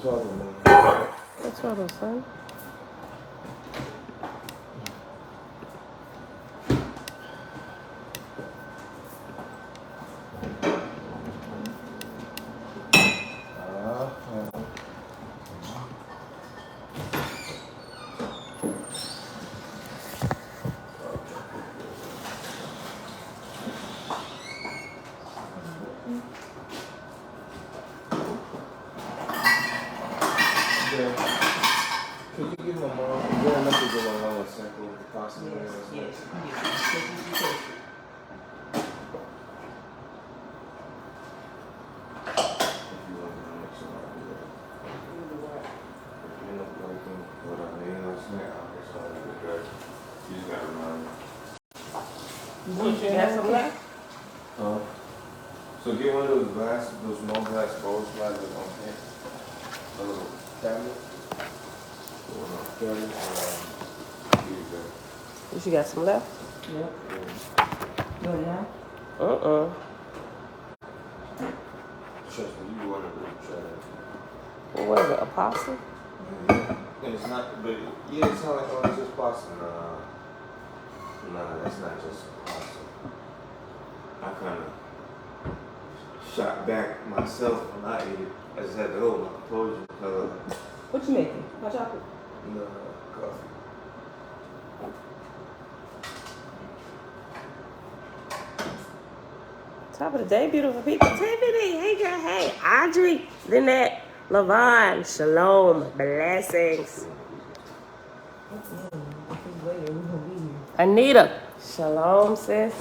talking about? What's wrong, son? Could you give my mom? Is there a message give my mom a sample of the pasta? Yes. You got some left? So get one of those glass, those small glass bowls, like on here. A little cabinet. You got some left? Yep. Go now. Trust me, you want to really try that. What is it, a pasta? It's not, but yeah, it's not like, oh, it's just pasta. Nah, that's not just pasta. I kind of shot back myself when I ate it. I just had to hold my composure. What you making? Hot chocolate? No, coffee. Top of the day, beautiful people. Tiffany, hey girl, hey. Audrey, Lynette, Lavon, shalom, blessings. Anita, shalom, sis.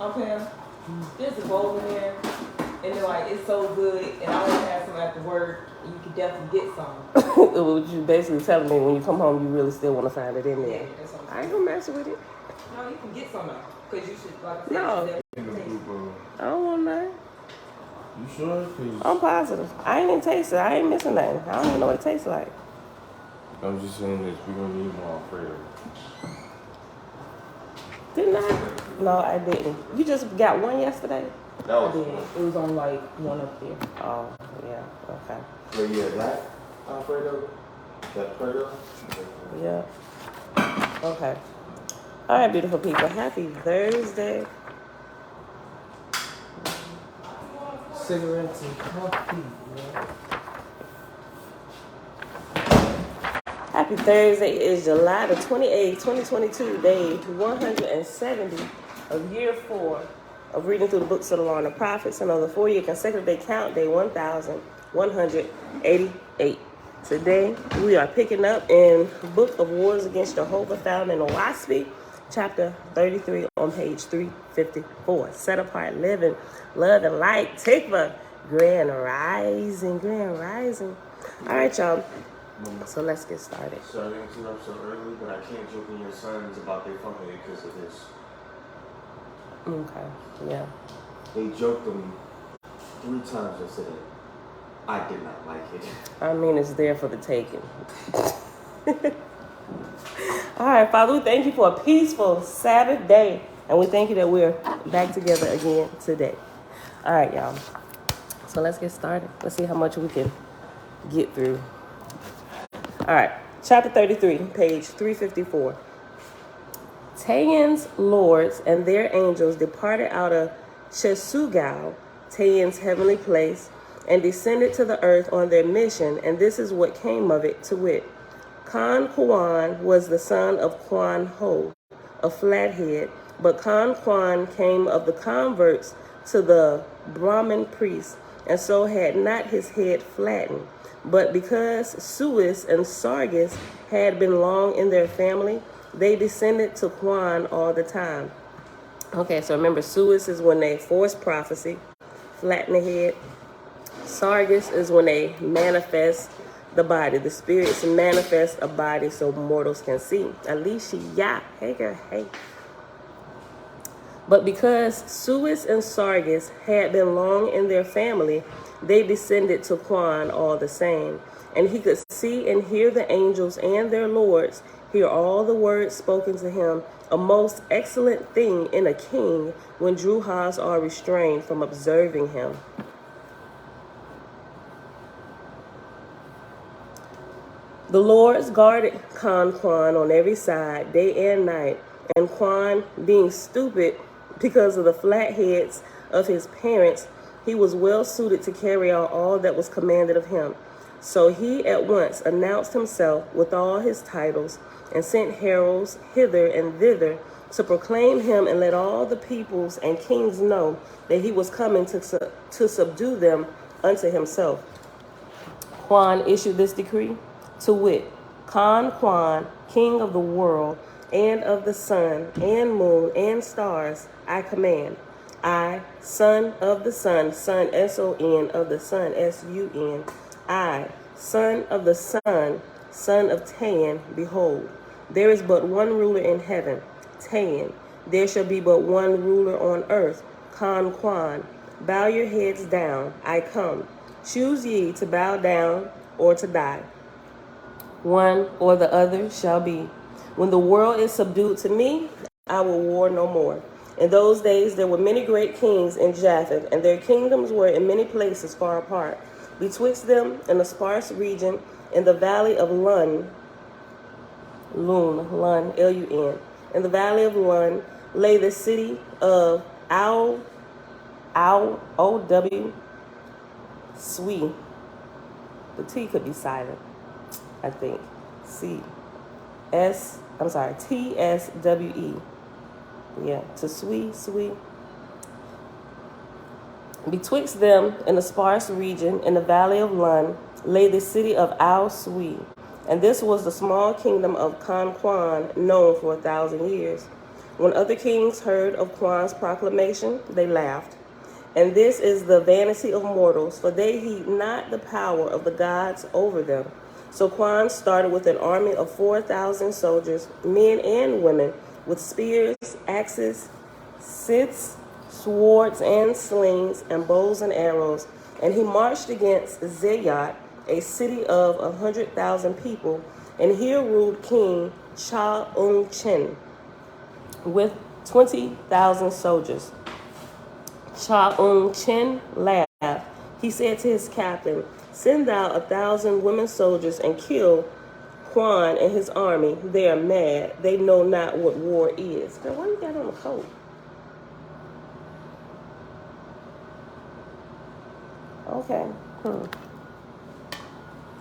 Okay, there's a bowl in there, and they're like, it's so good, and I always have some after work, and you can definitely get some. What you basically telling me, when you come home, you really still want to find it in there. Yeah, that's what I ain't gonna mess with it. No, you can get some though, because you should, like I said, No. I don't want none. You sure? I'm positive. I ain't even taste it. I ain't missing nothing. I don't even know what it tastes like. I'm just saying this. We're going to need more Alfredo. Didn't I? No, I didn't. You just got one yesterday? That was Yeah, it was on like one up there. Oh, yeah. Okay. But yeah, that Alfredo, that Alfredo. Yeah. Okay. All right, beautiful people. Happy Thursday. Cigarettes and coffee. Yeah. Happy Thursday. It is July the 28th, 2022, day 170 of year 4 of reading through the books of the law and the prophets, and on the 4-year consecutive day count, day 1188. Today, we are picking up in Book of Wars Against Jehovah, found in Oahspe, chapter 33 on page 354. Set apart living, love and light, tikva, grand rising, grand rising. All right, y'all. So let's get started. Sorry to interrupt so early, but I can't joke in your sons about their family because of this. Okay, yeah. They joked them 3 times yesterday. I did not like it. I mean, it's there for the taking. All right, Father, we thank you for a peaceful Sabbath day. And we thank you that we're back together again today. All right, y'all. So let's get started. Let's see how much we can get through. All right, chapter 33, page 354. Tayan's lords and their angels departed out of Chesugal, Tayan's heavenly place, and descended to the earth on their mission, and this is what came of it, to wit. Khan Kwan was the son of Kwan Ho, a flathead, but Khan Kwan came of the converts to the Brahmin priests, and so had not his head flattened. But because Suis and Sargis had been long in their family, they descended to Kwan all the time. Okay, so remember, Suis is when they force prophecy, flatten the head. Sargis is when they manifest the body. The spirits manifest a body so mortals can see. Alicia, hey girl, hey. But because Suis and Sargis had been long in their family, they descended to Quan all the same. And he could see and hear the angels and their lords hear all the words spoken to him, a most excellent thing in a king when Druhas are restrained from observing him. The lords guarded Quan on every side, day and night, and Quan, being stupid because of the flat heads of his parents, he was well suited to carry out all that was commanded of him. So he at once announced himself with all his titles, and sent heralds hither and thither to proclaim him and let all the peoples and kings know that he was coming to subdue them unto himself. Quan issued this decree, to wit, Quan, king of the world, and of the sun, and moon, and stars, I command. I, son of the sun, son, S-O-N, of the sun, S-U-N, I, son of the sun, son of Tan, behold, there is but one ruler in heaven, Tan. There shall be but one ruler on earth, Quan. Bow your heads down, I come. Choose ye to bow down or to die. One or the other shall be. When the world is subdued to me, I will war no more. In those days there were many great kings in Japheth, and their kingdoms were in many places far apart. Betwixt them in a sparse region, in the valley of Lun, L-U-N, in the valley of Lun, lay the city of O-W, Swe. The T could be silent, I think. T-S-W-E. Yeah, to Swe. Betwixt them in a sparse region in the valley of Lun lay the city of Oahspe, and this was the small kingdom of Quan, known for 1,000 years. When other kings heard of Quan's proclamation, they laughed. And this is the vanity of mortals, for they heed not the power of the gods over them. So Quan started with an army of 4,000 soldiers, men and women, with spears, axes, scythes, swords, and slings, and bows and arrows. And he marched against Zayat, a city of 100,000 people, and here ruled King Cha-un-chen with 20,000 soldiers. Cha-un-chen laughed. He said to his captain, "Send thou 1,000 women soldiers and kill Quan and his army. They are mad. They know not what war is." Girl, why you got on a coat? Okay.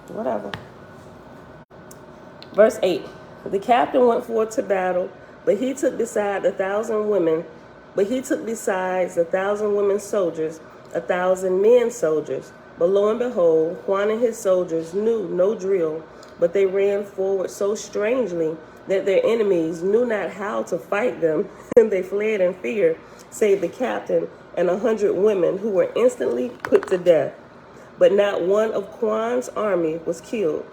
Whatever. Verse 8. The captain went forth to battle, but he took besides 1,000 women soldiers, 1,000 men soldiers. But lo and behold, Quan and his soldiers knew no drill, but they ran forward so strangely that their enemies knew not how to fight them, and they fled in fear, save the captain and 100 women, who were instantly put to death. But not one of Quan's army was killed.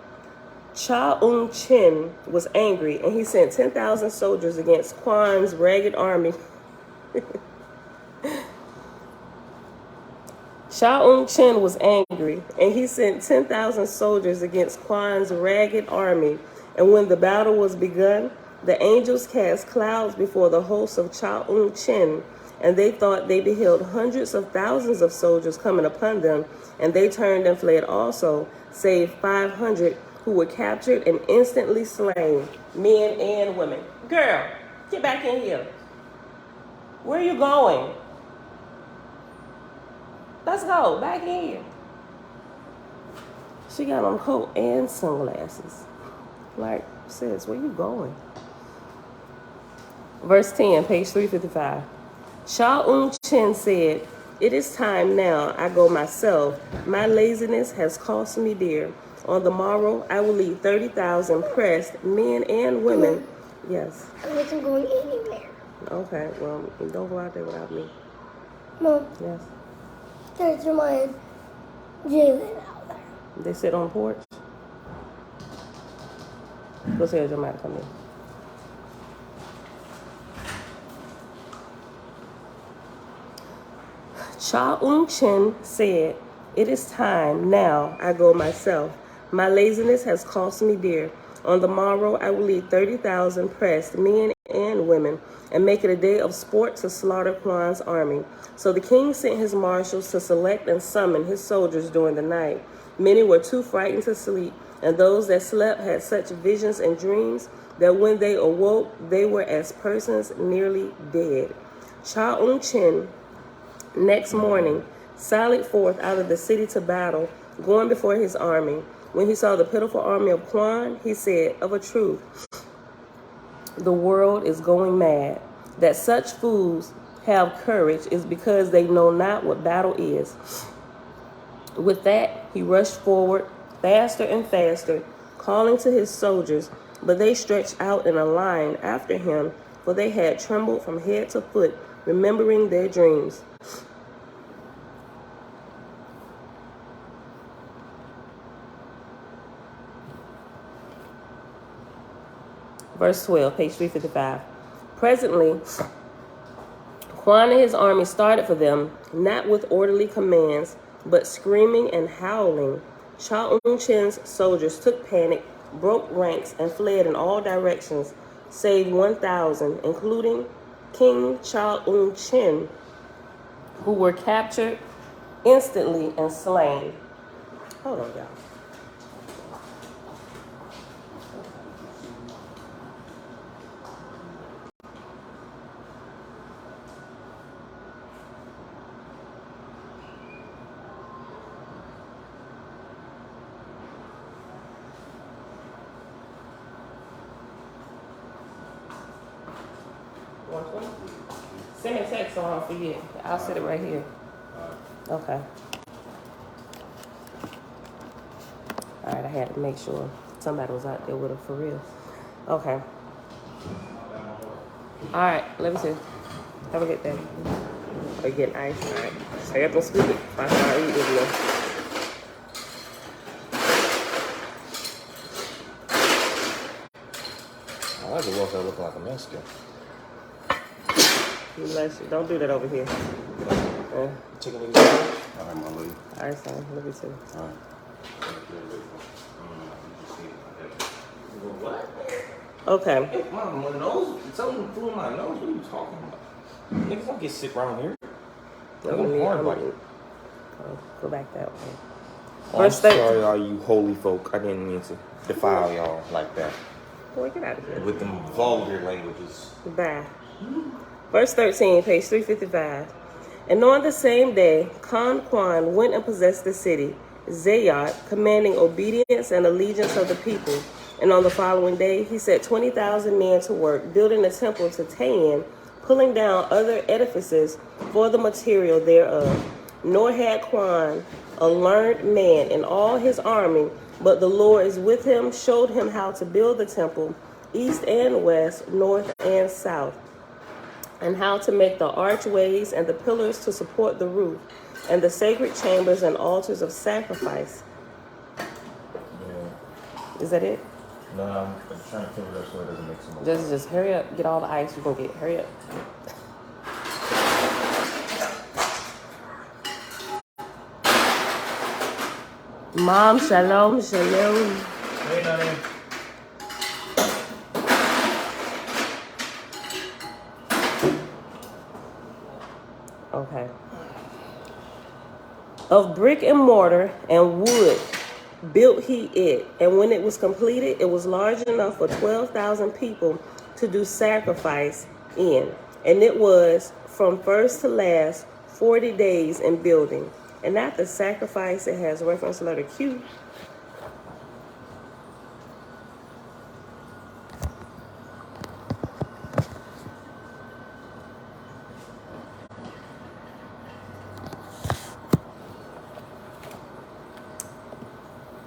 Cha-un-chen was angry, and he sent 10,000 soldiers against Quan's ragged army. Cha-un-chen was angry, and he sent 10,000 soldiers against Quan's ragged army. And when the battle was begun, the angels cast clouds before the hosts of Cha-un-chen, and they thought they beheld hundreds of thousands of soldiers coming upon them, and they turned and fled also, save 500 who were captured and instantly slain, men and women. Girl, get back in here. Where are you going? Let's go, back in here. She got on a coat and sunglasses. Like, sis, where you going? Verse 10, page 355. Cha-un-chen said, "It is time now I go myself. My laziness has cost me dear. On the morrow I will lead 30,000 pressed men and women." Yes. I wasn't going anywhere. Okay, well, don't go out there without me. Mom, Yes. there's my Jalen out there. They sit on the porch. Go tell Jeremiah to come in. Chen said, "It is time. Now I go myself. My laziness has cost me dear. On the morrow I will lead 30,000 pressed men and women, and make it a day of sport to slaughter Kwan's army." So the king sent his marshals to select and summon his soldiers during the night. Many were too frightened to sleep, and those that slept had such visions and dreams that when they awoke, they were as persons nearly dead. Chen, next morning, sallied forth out of the city to battle, going before his army. When he saw the pitiful army of Kwan, he said, "Of a truth, the world is going mad. That such fools have courage is because they know not what battle is." With that, he rushed forward, faster and faster, calling to his soldiers, but they stretched out in a line after him, for they had trembled from head to foot, remembering their dreams. Verse 12, page 355. Presently, Kwan and his army started for them, not with orderly commands, but screaming and howling. Chen's soldiers took panic, broke ranks, and fled in all directions, save 1,000, including King Chen, who were captured instantly and slain. Hold on, y'all. Send me a text so I don't forget. I'll set it right here. Okay. All right, I had to make sure somebody was out there with her for real. Okay. All right, let me see. Have a good day. Are you getting ice? All right. Hurry up and scoop it. If I start eating it. I like the wolf that look like a Mexican. Bless you. Don't do that over here. Chicken niggas. All right, my lady. All right, son. Let me see. All right. What? Okay. Hey, my nose, something flew in my nose. What are you talking about? Niggas don't get sick around here. Go back that way. Oh, I'm sorry, all you holy folk. I didn't mean to defile y'all like that. Boy, get out of here. With them vulgar languages. Bye. Verse 13, page 355. And on the same day, Kwan went and possessed the city, Zayat, commanding obedience and allegiance of the people. And on the following day, he set 20,000 men to work, building a temple to Tayin, pulling down other edifices for the material thereof. Nor had Kwan a learned man in all his army, but the Lord is with him, showed him how to build the temple, east and west, north and south, and how to make the archways and the pillars to support the roof, and the sacred chambers and altars of sacrifice. Yeah. Is that it? No, I'm trying to figure it out so it doesn't make some noise. Just hurry up, get all the ice you're gonna get. Hurry up. Mom, shalom, shalom. Hey, honey. Okay. Of brick and mortar and wood built he it, and when it was completed, it was large enough for 12,000 people to do sacrifice in. And it was from first to last 40 days in building. And after sacrifice, it has reference letter Q.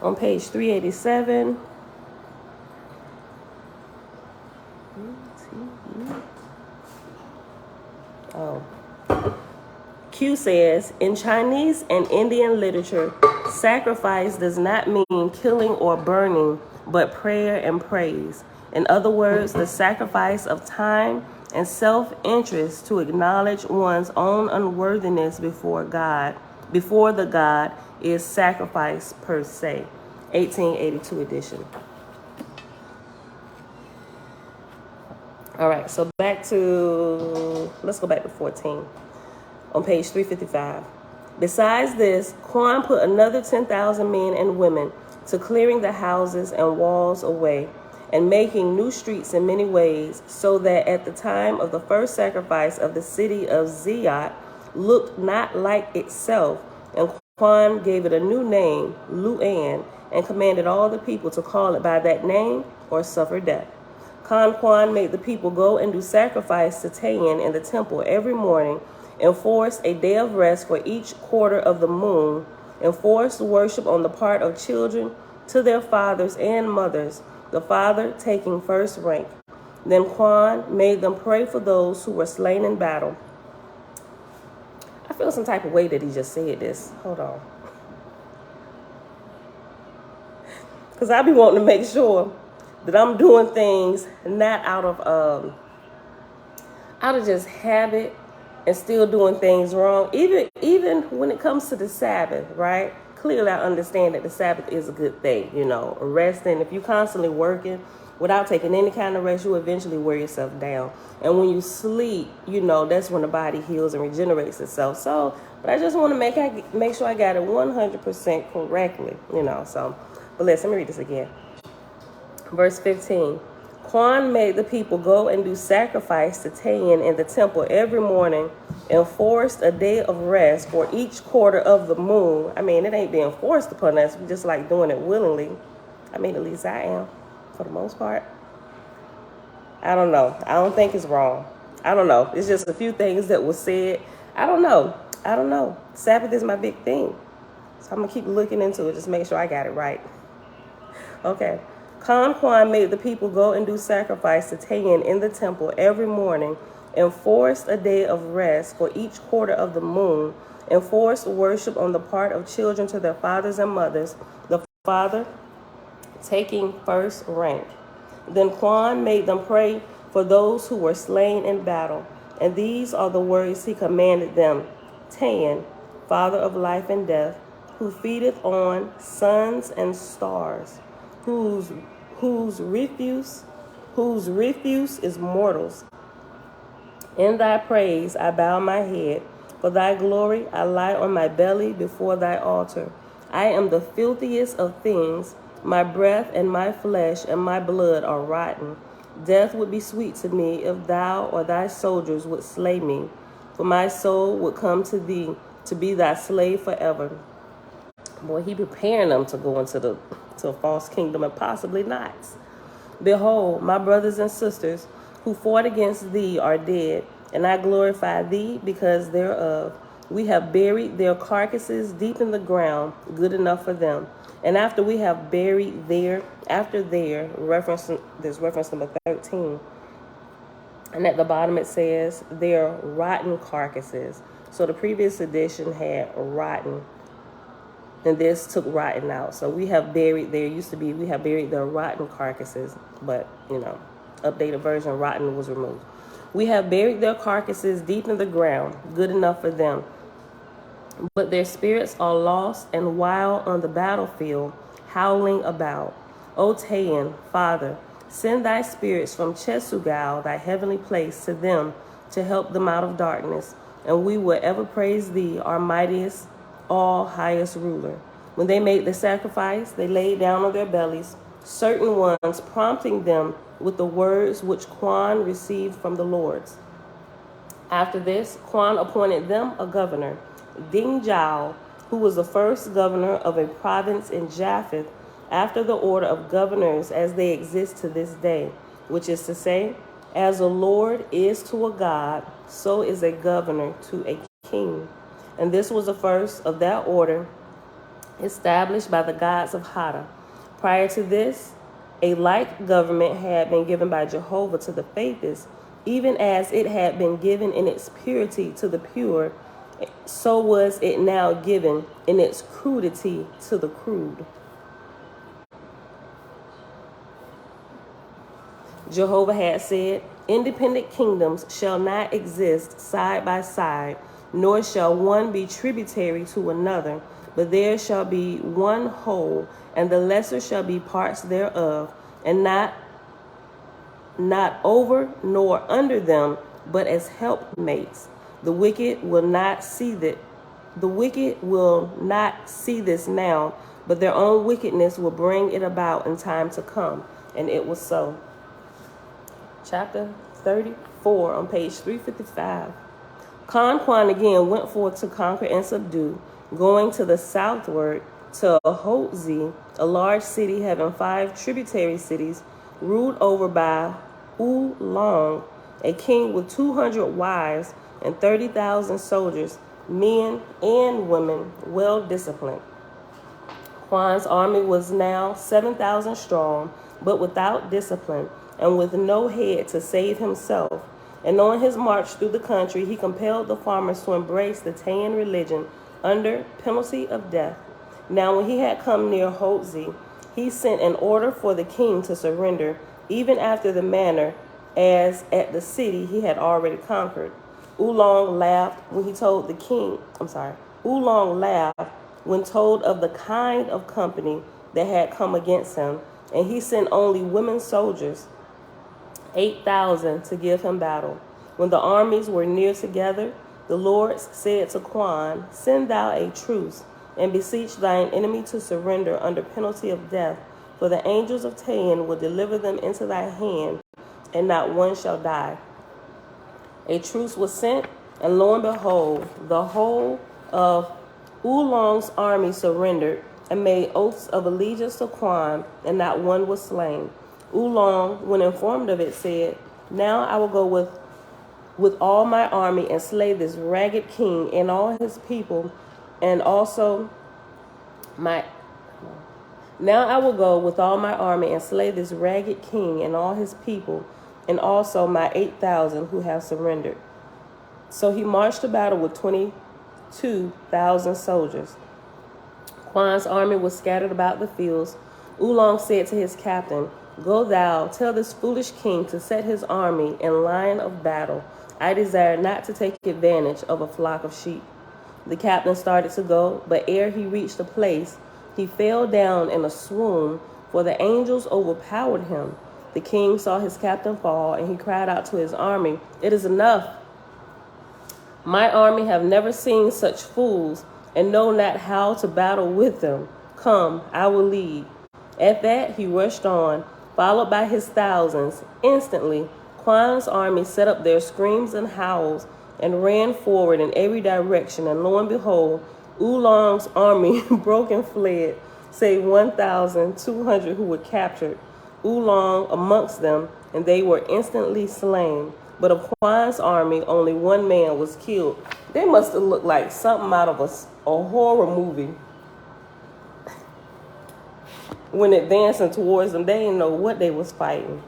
On page 387. Q says, in Chinese and Indian literature, sacrifice does not mean killing or burning, but prayer and praise. In other words, the sacrifice of time and self-interest to acknowledge one's own unworthiness before the God is sacrifice per se. 1882 edition. All right, so let's go back to 14 on page 355. Besides this, Quan put another 10,000 men and women to clearing the houses and walls away and making new streets in many ways, so that at the time of the first sacrifice of the city of Ziot looked not like itself, and Quan gave it a new name, Luan, and commanded all the people to call it by that name or suffer death. Quan made the people go and do sacrifice to Tayin in the temple every morning, enforced a day of rest for each quarter of the moon, enforced worship on the part of children to their fathers and mothers, the father taking first rank. Then Quan made them pray for those who were slain in battle. I feel some type of way that he just said this. Hold on. Because I be wanting to make sure that I'm doing things not out of just habit and still doing things wrong. Even when it comes to the Sabbath, right? Clearly I understand that the Sabbath is a good thing, resting. If you're constantly working without taking any kind of rest, you eventually wear yourself down. And when you sleep, that's when the body heals and regenerates itself. So, but I just want to make sure I got it 100% correctly, so. But listen, let me read this again. Verse 15. Quan made the people go and do sacrifice to Tayin in the temple every morning, enforced a day of rest for each quarter of the moon. I mean, it ain't being forced upon us. We just like doing it willingly. I mean, at least I am, for the most part. I don't know. I don't think it's wrong. I don't know. It's just a few things that was said. I don't know. Sabbath is my big thing. So I'm going to keep looking into it, just make sure I got it right. Okay. Quan made the people go and do sacrifice to Tayin in the temple every morning, enforced a day of rest for each quarter of the moon, enforced worship on the part of children to their fathers and mothers, the father taking first rank. Then Quan made them pray for those who were slain in battle, and these are the words he commanded them. Tayin, father of life and death, who feedeth on suns and stars, whose refuse is mortals. In thy praise I bow my head. For thy glory I lie on my belly before thy altar. I am the filthiest of things. My breath and my flesh and my blood are rotten. Death would be sweet to me if thou or thy soldiers would slay me. For my soul would come to thee to be thy slave forever. Boy, he preparing them to go into a false kingdom, and possibly not. Behold, my brothers and sisters who fought against thee are dead, and I glorify thee because thereof. We have buried their carcasses deep in the ground, good enough for them. And after we have buried there's reference number 13. And at the bottom it says their rotten carcasses. So the previous edition had rotten, and this took rotten out. So we have buried their rotten carcasses, but updated version, rotten was removed. We have buried their carcasses deep in the ground, good enough for them. But their spirits are lost and wild on the battlefield, howling about. O Tayin, Father, send thy spirits from Chesugal, thy heavenly place, to them to help them out of darkness, and we will ever praise thee, our mightiest, all highest ruler. When they made the sacrifice, they laid down on their bellies, certain ones prompting them with the words which Quan received from the lords. After this, Quan appointed them a governor, Ding Zhao, who was the first governor of a province in Japheth, after the order of governors as they exist to this day, which is to say, as a lord is to a god, so is a governor to a king. And this was the first of that order established by the gods of Hada. Prior to this, a like government had been given by Jehovah to the faithless, even as it had been given in its purity to the pure, so was it now given in its crudity to the crude. Jehovah had said, Independent kingdoms shall not exist side by side, nor shall one be tributary to another, but there shall be one whole, and the lesser shall be parts thereof, and not over nor under them, but as helpmates. The wicked will not see this now, but their own wickedness will bring it about in time to come. And it was so. Chapter 34 on page 355. Conquan again went forth to conquer and subdue, going to the southward to Oahspe, a large city having 5 tributary cities, ruled over by Oolong, a king with 200 wives and 30,000 soldiers, men and women, well disciplined. Quan's army was now 7,000 strong, but without discipline, and with no head to save himself. And on his march through the country, he compelled the farmers to embrace the Tayan religion under penalty of death. Now when he had come near Oahspe, he sent an order for the king to surrender, even after the manner as at the city he had already conquered. Oolong laughed when told of the kind of company that had come against him, and he sent only women soldiers, 8,000, to give him battle. When the armies were near together, the Lord said to Quan, "Send thou a truce, and beseech thine enemy to surrender under penalty of death, for the angels of Tayan will deliver them into thy hand, and not one shall die." A truce was sent, and lo and behold, the whole of Oolong's army surrendered and made oaths of allegiance to Quan, and not one was slain. Oolong, when informed of it, said, "Now I will go with all my army and slay this ragged king and all his people, and also my Now I will go with all my army and slay this ragged king and all his people, and also my 8,000 who have surrendered." So he marched to battle with 22,000 soldiers. Quan's army was scattered about the fields. Oolong said to his captain, "Go thou, tell this foolish king to set his army in line of battle. I desire not to take advantage of a flock of sheep." The captain started to go, but ere he reached the place, he fell down in a swoon, for the angels overpowered him. The king saw his captain fall, and he cried out to his army, "It is enough. My army have never seen such fools, and know not how to battle with them. Come, I will lead." At that he rushed on, followed by his thousands. Instantly, Quan's army set up their screams and howls, and ran forward in every direction, and lo and behold, Oolong's army broke and fled, save 1,200 who were captured, Oolong amongst them, and they were instantly slain. But of Quan's army, only one man was killed. They must have looked like something out of a horror movie. When advancing towards them, they didn't know what they was fighting.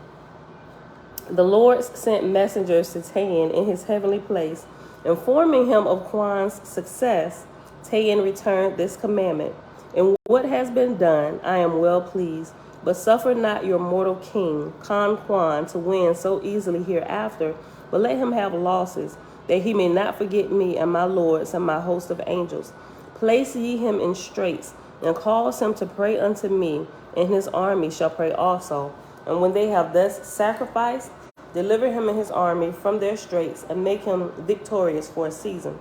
The Lord sent messengers to Tayan in his heavenly place, informing him of Quan's success. Tayan returned this commandment: "In what has been done, I am well pleased, but suffer not your mortal king, Quan, to win so easily hereafter, but let him have losses, that he may not forget me and my lords and my host of angels. Place ye him in straits, and cause him to pray unto me, and his army shall pray also. And when they have thus sacrificed, deliver him and his army from their straits, and make him victorious for a season."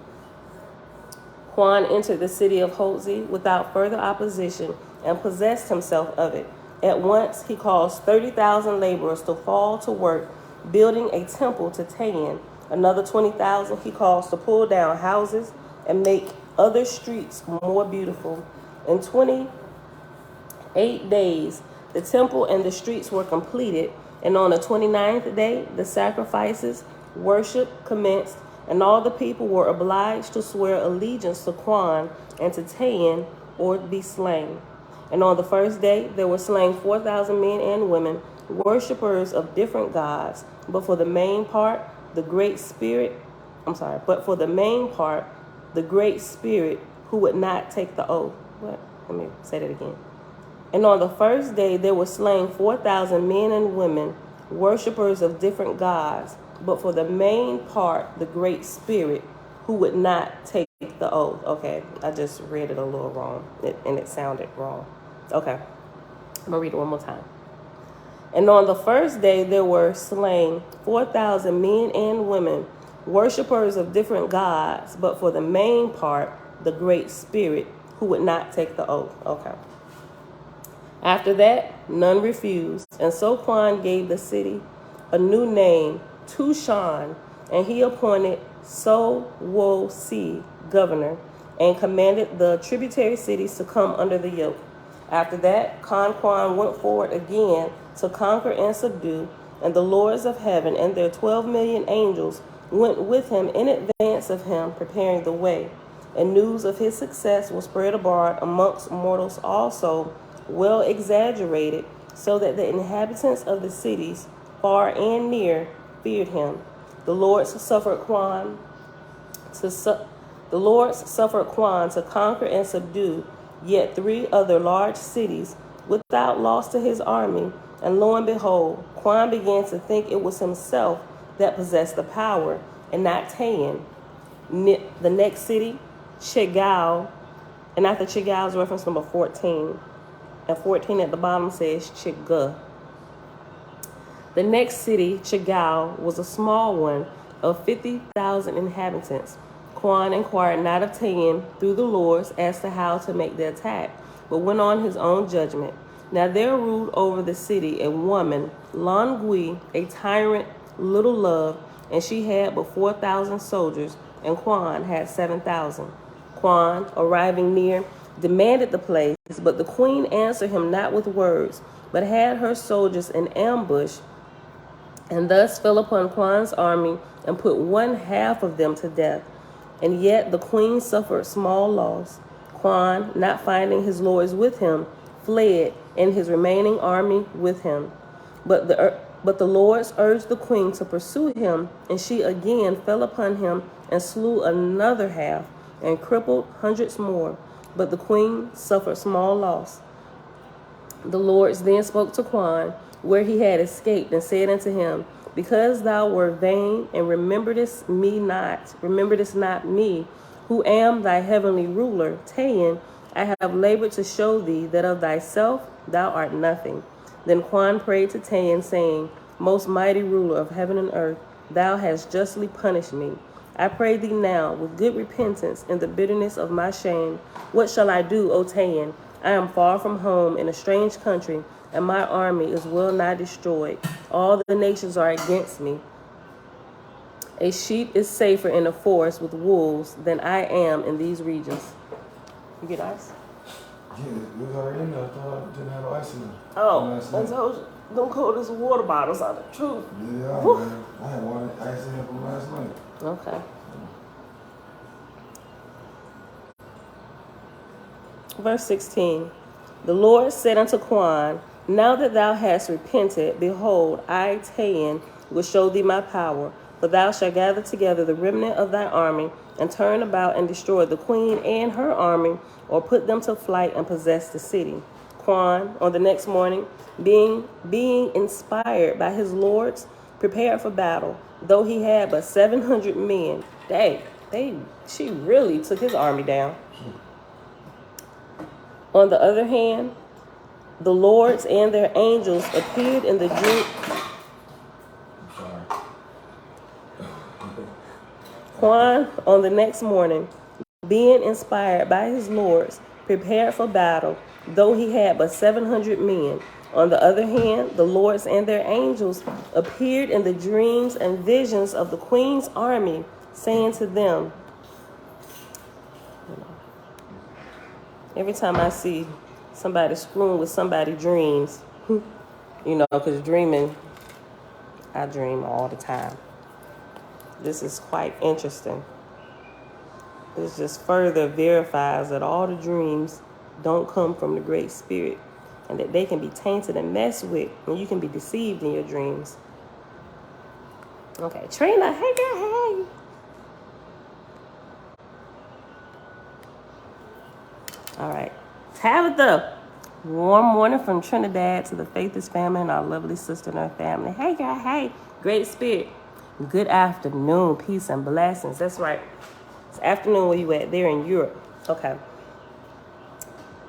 Quan entered the city of Oahspe without further opposition and possessed himself of it. At once he caused 30,000 laborers to fall to work building a temple to Tayan. Another 20,000 he caused to pull down houses and make other streets more beautiful. In 28 days, the temple and the streets were completed, and on the 29th day, the sacrifices, worship commenced, and all the people were obliged to swear allegiance to Quan and to Tayan or be slain. And on the first day, there were slain 4,000 men and women, worshippers of different gods, but for the main part, the Great Spirit who would not take the oath. Let me say that again. And on the first day, there were slain 4,000 men and women, worshippers of different gods, but for the main part, the Great Spirit, who would not take the oath. Okay, I just read it a little wrong, and it sounded wrong. Okay, I'm going to read it one more time. And on the first day there were slain 4,000 men and women, worshippers of different gods, but for the main part, the Great Spirit, who would not take the oath. Okay. After that, none refused. And so Quan gave the city a new name, Tushan, and he appointed So-Wo-Si governor and commanded the tributary cities to come under the yoke. After that, Quan went forward again to conquer and subdue, and the lords of heaven and their 12 million angels went with him in advance of him, preparing the way. And news of his success was spread abroad amongst mortals also, well exaggerated, so that the inhabitants of the cities, far and near, feared him. The Lords suffered Quan to conquer and subdue yet 3 other large cities without loss to his army, and lo and behold, Quan began to think it was himself that possessed the power, and not Tayan. The next city, Chigao, and after Chigao is reference number 14, and 14 at the bottom says Chiga. The next city, Chigao, was a small one of 50,000 inhabitants. Quan inquired not of Tayan through the lords as to how to make the attack, but went on his own judgment. Now there ruled over the city a woman, Langui, a tyrant, little loved, and she had but 4,000 soldiers, and Quan had 7,000. Quan, arriving near, demanded the place, but the queen answered him not with words, but had her soldiers in ambush, and thus fell upon Quan's army and put 1/2 of them to death. And yet the queen suffered small loss. Quan, not finding his lords with him, fled, and his remaining army with him. But the lords urged the queen to pursue him, and she again fell upon him and slew another half, and crippled hundreds more. But the queen suffered small loss. The lords then spoke to Quan, where he had escaped, and said unto him, because thou wert vain, and rememberedest not me, who am thy heavenly ruler, Tayan, I have labored to show thee that of thyself thou art nothing. Then Quan prayed to Tayan, saying, most mighty ruler of heaven and earth, thou hast justly punished me. I pray thee now, with good repentance in the bitterness of my shame, what shall I do, O Tayan? I am far from home in a strange country, and my army is well nigh destroyed. All the nations are against me. A sheep is safer in a forest with wolves than I am in these regions. You get ice? Yeah, we was already in there. I thought I didn't have ice in there. Oh, I told you, them coldest water bottles are the truth. Yeah, man. I had one ice in here from last night. Okay. Verse 16. The Lord said unto Quan, now that thou hast repented, behold, I, Tayan, will show thee my power. For thou shalt gather together the remnant of thy army, and turn about and destroy the queen and her army, or put them to flight and possess the city. Quan, on the next morning, being inspired by his lords, prepared for battle, though he had but 700 men. She really took his army down. On the other hand, the lords and their angels appeared in the dream. Quan, on the next morning, being inspired by his lords, prepared for battle, though he had but 700 men. On the other hand, the lords and their angels appeared in the dreams and visions of the queen's army, saying to them, every time I see somebody screwing with somebody's dreams, because dreaming, I dream all the time. This is quite interesting. This just further verifies that all the dreams don't come from the Great Spirit, and that they can be tainted and messed with, and you can be deceived in your dreams. Okay, Trina, hey girl, hey. All right, Tabitha, Warm morning from Trinidad to the Faithless family and our lovely sister and her family. Hey, girl, hey. Great Spirit. Good afternoon. Peace and blessings. That's right. It's afternoon where you at. They're in Europe. Okay.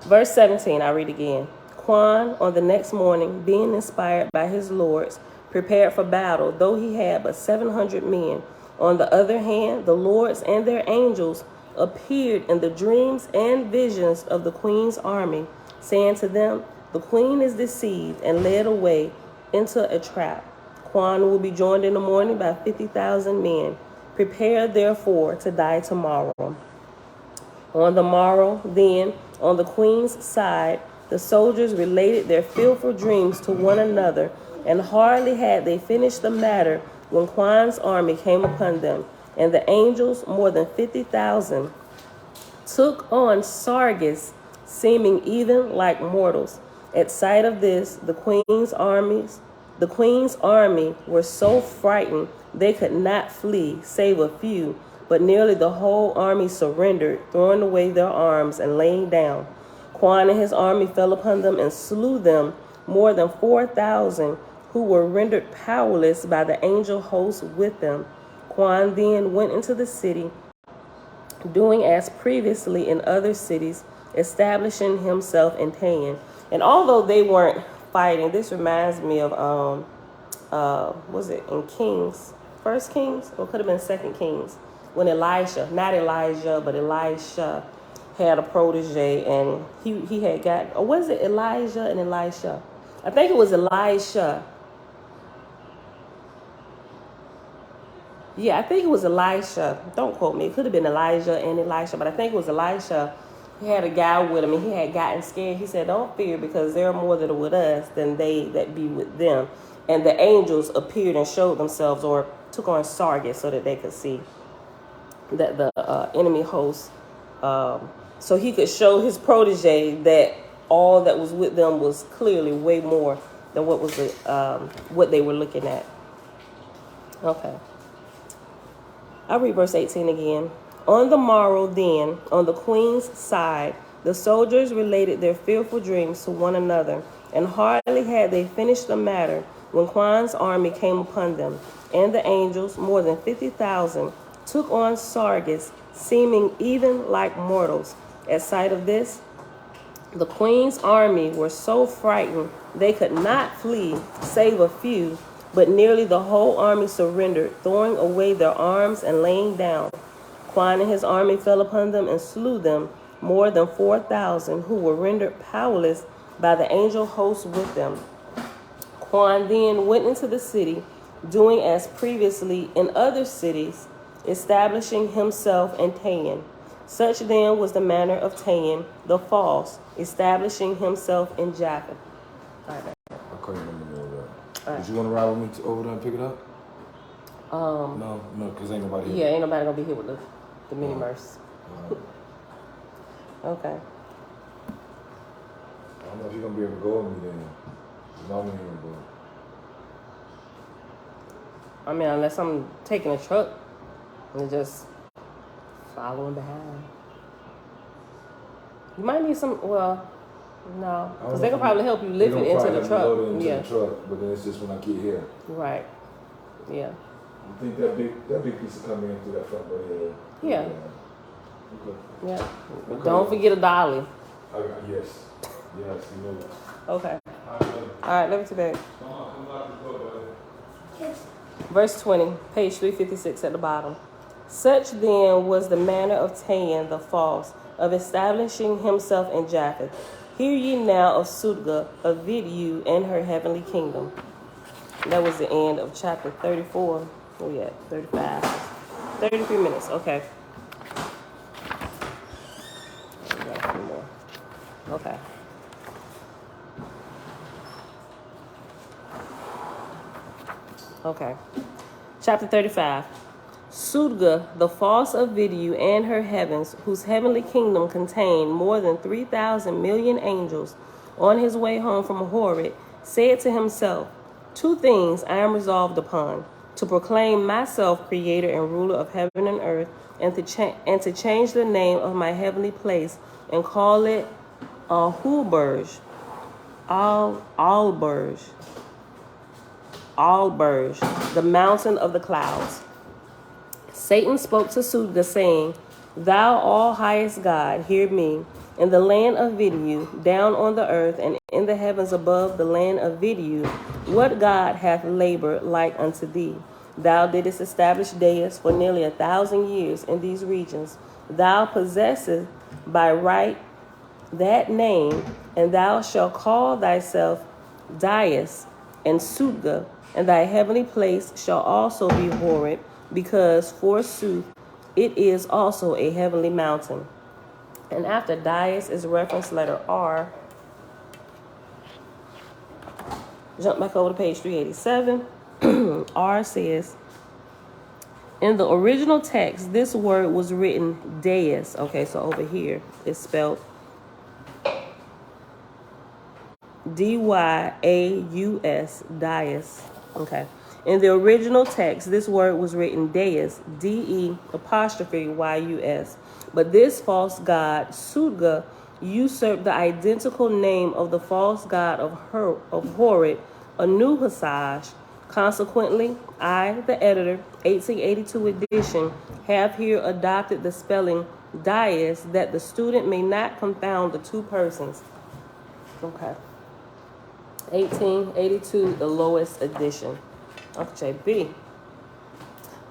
Verse 17, I'll read again. Quan, on the next morning, being inspired by his lords, prepared for battle, though he had but 700 men. On the other hand, the lords and their angels appeared in the dreams and visions of the queen's army, saying to them, the queen is deceived and led away into a trap. Quan will be joined in the morning by 50,000 men. Prepare therefore to die tomorrow. On the morrow, then, on the queen's side, the soldiers related their fearful dreams to one another, and hardly had they finished the matter when Quan's army came upon them, and the angels, more than 50,000, took on Sargus, seeming even like mortals. At sight of this, the queen's army were so frightened they could not flee, save a few, but nearly the whole army surrendered, throwing away their arms and laying down. Quan and his army fell upon them and slew them, more than 4,000, who were rendered powerless by the angel host with them. Quan then went into the city, doing as previously in other cities, establishing himself in Tayan. And although they weren't fighting, this reminds me of was it in Kings, First Kings, or could have been Second Kings, when Elisha had a protege, and he had got, or was it Elijah and Elisha? I think it was Elisha. Yeah, I think it was Elisha. Don't quote me. It could have been Elijah and Elisha, but I think it was Elisha. He had a guy with him, and he had gotten scared. He said, don't fear, because there are more that are with us than they that be with them. And the angels appeared and showed themselves, or took on Sargus, so that they could see that the enemy host, so he could show his protege that all that was with them was clearly way more than what was what they were looking at. Okay. I'll read verse 18 again. On the morrow then, on the queen's side, the soldiers related their fearful dreams to one another, and hardly had they finished the matter when Quan's army came upon them, and the angels, more than 50,000, took on Sargus, seeming even like mortals. At sight of this, the queen's army were so frightened they could not flee, save a few, but nearly the whole army surrendered, throwing away their arms and laying down. Quan and his army fell upon them and slew them, more than 4,000, who were rendered powerless by the angel host with them. Quan then went into the city, doing as previously in other cities, establishing himself in Tayan. Such then was the manner of Tayan, the false, establishing himself in Japheth. All right. I couldn't remember that. Did you want to ride with me over there and pick it up? No, because ain't nobody here. Yeah, ain't nobody gonna be here with the mini merce. Okay. I don't know if you're going to be able to go with me then. Not here, but... I mean, unless I'm taking a truck and just following behind. You might need some, well, no, because they can probably help you lift it into the truck. Yeah. The truck, but then it's just when I get here. Right. Yeah. I think that big piece of coming in through that front door here. Yeah. Okay. Yeah. Okay. Don't forget a dolly. Yes. Yes, you know that. Okay. All right, let me see back. Verse 20, page 356 at the bottom. Such then was the manner of Tayan the false, of establishing himself in Japheth. Hear ye now of Sudga, of Vidu, and her heavenly kingdom. That was the end of chapter 34. Oh yeah, 35. 33 minutes, okay. Got a few more. Okay. Okay. Chapter 35. Sudga, the false of Vidu, and her heavens, whose heavenly kingdom contained more than 3,000 million angels, on his way home from Horeb, said to himself, 2 things I am resolved upon, to proclaim myself creator and ruler of heaven and earth, and to change the name of my heavenly place and call it Hulberg, Alberge, the mountain of the clouds. Satan spoke to Sudga, saying, Thou all highest God, hear me. In the land of Vidu, down on the earth, and in the heavens above the land of Vidu, what God hath labored like unto thee? Thou didst establish Deus for nearly 1,000 years in these regions. Thou possessest by right that name, and thou shalt call thyself Dias and Sudga, and thy heavenly place shall also be Horeb, because forsooth it is also a heavenly mountain. And after Dias is reference letter R. Jump back over to page 387. R says, in the original text, this word was written Deus. Okay, so over here it's spelled D-Y-A-U-S, Dias. Okay. In the original text, this word was written Deus, D-E'-Y-U-S. But this false god, Sudga, usurped the identical name of the false god of Horeb, Anuhasaj. Consequently, I, the editor, 1882 edition, have here adopted the spelling Dias that the student may not confound the two persons. Okay. 1882, the lowest edition. Okay, B.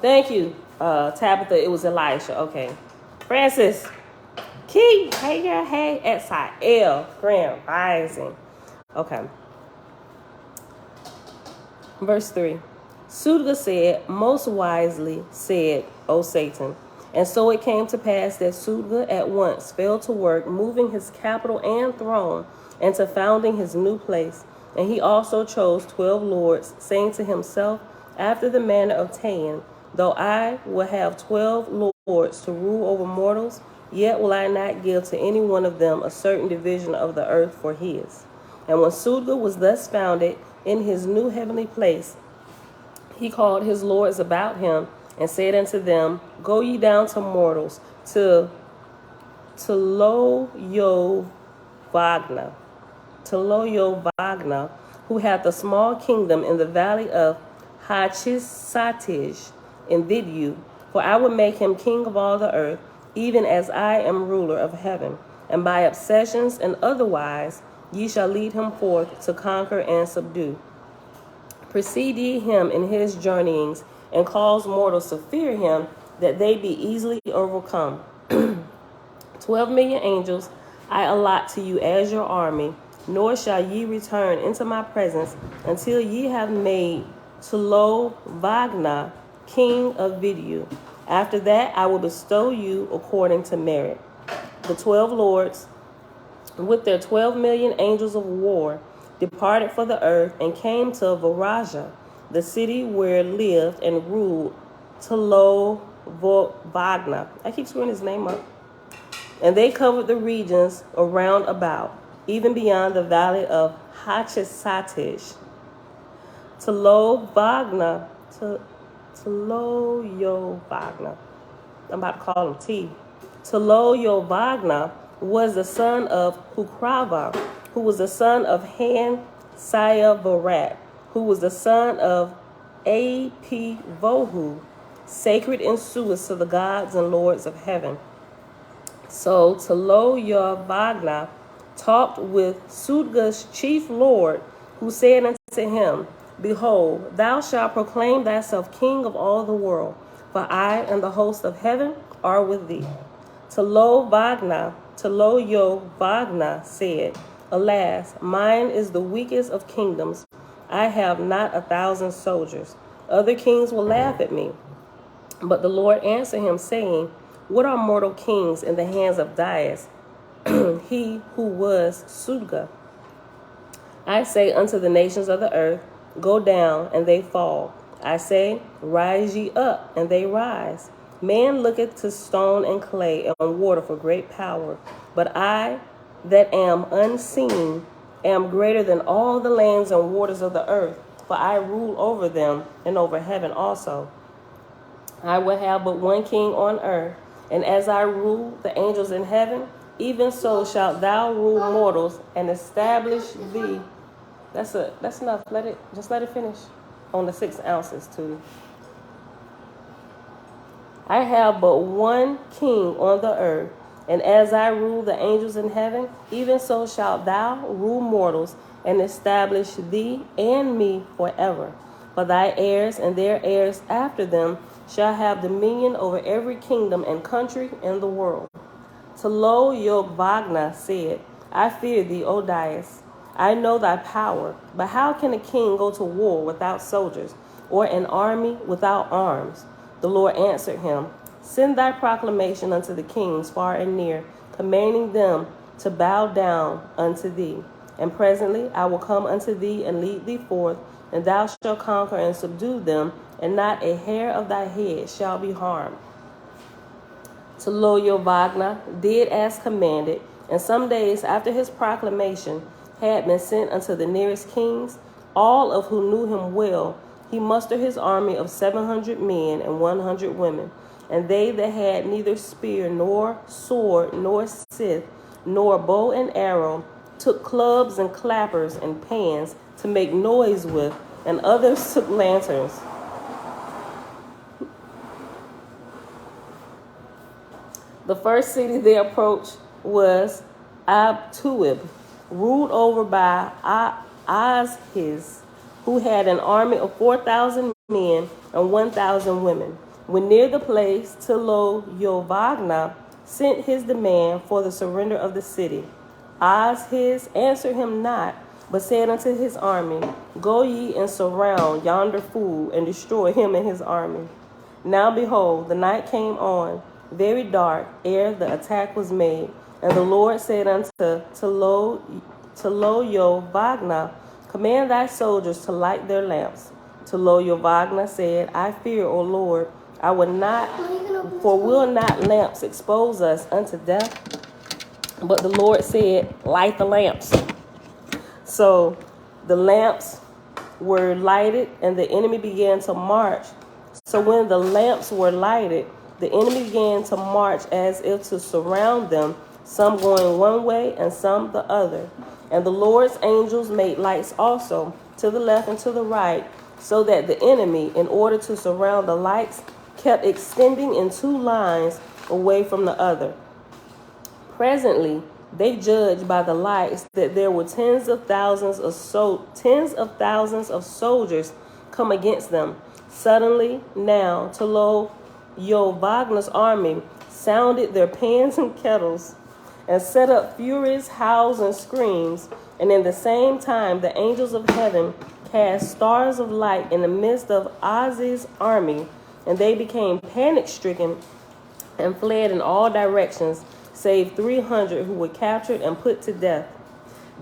Thank you, Tabitha. It was Elisha. Okay. Francis. Key. Hey, girl. Hey, X-I-L. Grand Rising. Okay. Verse 3. Sudga said, most wisely said, O Satan. And so it came to pass that Sudga at once fell to work, moving his capital and throne, and to founding his new place. And he also chose 12 lords, saying to himself, after the manner of Tayan, though I will have 12 lords to rule over mortals, yet will I not give to any one of them a certain division of the earth for his. And when Sudga was thus founded in his new heavenly place, he called his lords about him and said unto them, Go ye down to mortals, to Wagner, who hath a small kingdom in the valley of Hachisatij in Vidu, for I will make him king of all the earth, even as I am ruler of heaven. And by obsessions and otherwise ye shall lead him forth to conquer and subdue. Precede ye him in his journeyings, and cause mortals to fear him, that they be easily overcome. 12 million angels I allot to you as your army, nor shall ye return into my presence until ye have made Wagner king of Vidu. After that I will bestow you according to merit. The 12 lords, with their 12 million angels of war, departed for the earth and came to Varaja, the city where lived and ruled Wagner. I keep screwing his name up. And they covered the regions around about, even beyond the valley of Hachisatij. Wagner. I'm about to call him T. Wagner was the son of Hukrava, who was the son of Han Sayavarat, who was the son of A.P. Vohu, sacred and suest to the gods and lords of heaven. So Wagner talked with Sudga's chief lord, who said unto him, Behold, thou shalt proclaim thyself king of all the world, for I and the host of heaven are with thee. Wagner said, Alas, mine is the weakest of kingdoms. I have not 1,000 soldiers. Other kings will laugh at me. But the Lord answered him, saying, What are mortal kings in the hands of Dias, he who was Sudga? I say unto the nations of the earth, Go down, and they fall. I say, Rise ye up, and they rise. Man looketh to stone and clay and water for great power. But I that am unseen am greater than all the lands and waters of the earth, for I rule over them and over heaven also. I will have but one king on earth, and as I rule the angels in heaven, even so shalt thou rule mortals and establish thee. That's enough. Let it finish on the 6 ounces too. I have but one king on the earth, and as I rule the angels in heaven, even so shalt thou rule mortals and establish thee and me forever. For thy heirs and their heirs after them shall have dominion over every kingdom and country in the world. Jehovih said, I fear thee, O Dias. I know thy power, but how can a king go to war without soldiers, or an army without arms? The Lord answered him, Send thy proclamation unto the kings far and near, commanding them to bow down unto thee. And presently I will come unto thee and lead thee forth, and thou shalt conquer and subdue them, and not a hair of thy head shall be harmed. Jehovih did as commanded, and some days after his proclamation had been sent unto the nearest kings, all of who knew him well, he mustered his army of 700 men and 100 women. And they that had neither spear nor sword nor scythe nor bow and arrow took clubs and clappers and pans to make noise with, and others took lanterns. The first city they approached was Oahspe, ruled over by Oahspe, who had an army of 4,000 men and 1,000 women. When near the place, Jehovih sent his demand for the surrender of the city. Oahspe answered him not, but said unto his army, Go ye and surround yonder fool, and destroy him and his army. Now behold, the night came on, very dark, ere the attack was made. And the Lord said unto Jehovih, Command thy soldiers to light their lamps. Jehovih said, I fear, O Lord, I will not, for will not lamps expose us unto death? But the Lord said, Light the lamps. So the lamps were lighted, and the enemy began to march. So when the lamps were lighted, the enemy began to march as if to surround them, some going one way and some the other. And the Lord's angels made lights also, to the left and to the right, so that the enemy, in order to surround the lights, kept extending in 2 lines away from the other. Presently, they judged by the lights that there were tens of thousands of soldiers come against them. Suddenly, now, Jehovih's army sounded their pans and kettles, and set up furious howls and screams. And in the same time, the angels of heaven cast stars of light in the midst of Oahspe's army, and they became panic-stricken and fled in all directions, save 300 who were captured and put to death.